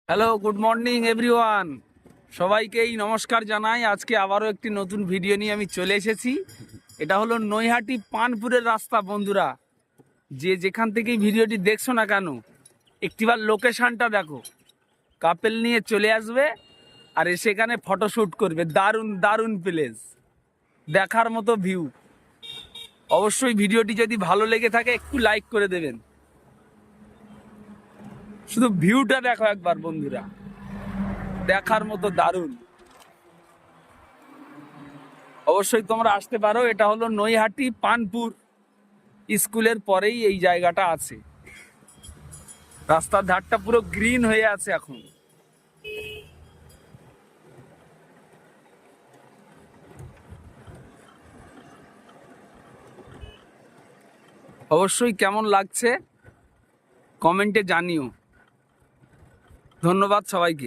Hello, good morning everyone. সবাইকেই নমস্কার জানাই। আজকে আবারও একটি নতুন ভিডিও নিয়ে আমি চলে এসেছি। এটা হলো নৈহাটি পানপুরের রাস্তা। বন্ধুরা, যে যেখান থেকেই ভিডিওটি দেখছো না কেন, একটিবার লোকেশানটা দেখো। কাপেল নিয়ে চলে আসবে আর সেখানে ফটোশ্যুট করবে। দারুণ দারুণ প্লেস, দেখার মতো ভিউ। অবশ্যই ভিডিওটি যদি ভালো লেগে থাকে একটু লাইক করে দেবেন। শুধু ভিউটা দেখো একবার বন্ধুরা, দেখার মতো দারুণ। অবশ্যই তোমরা আসতে পারো। এটা হলো নৈহাটি পানপুর স্কুলের পরেই এই জায়গাটা আছে। রাস্তার ধারটা পুরো গ্রিন হয়ে আছে এখন। অবশ্যই কেমন লাগছে কমেন্টে জানিও। ধন্যবাদ সবাইকে।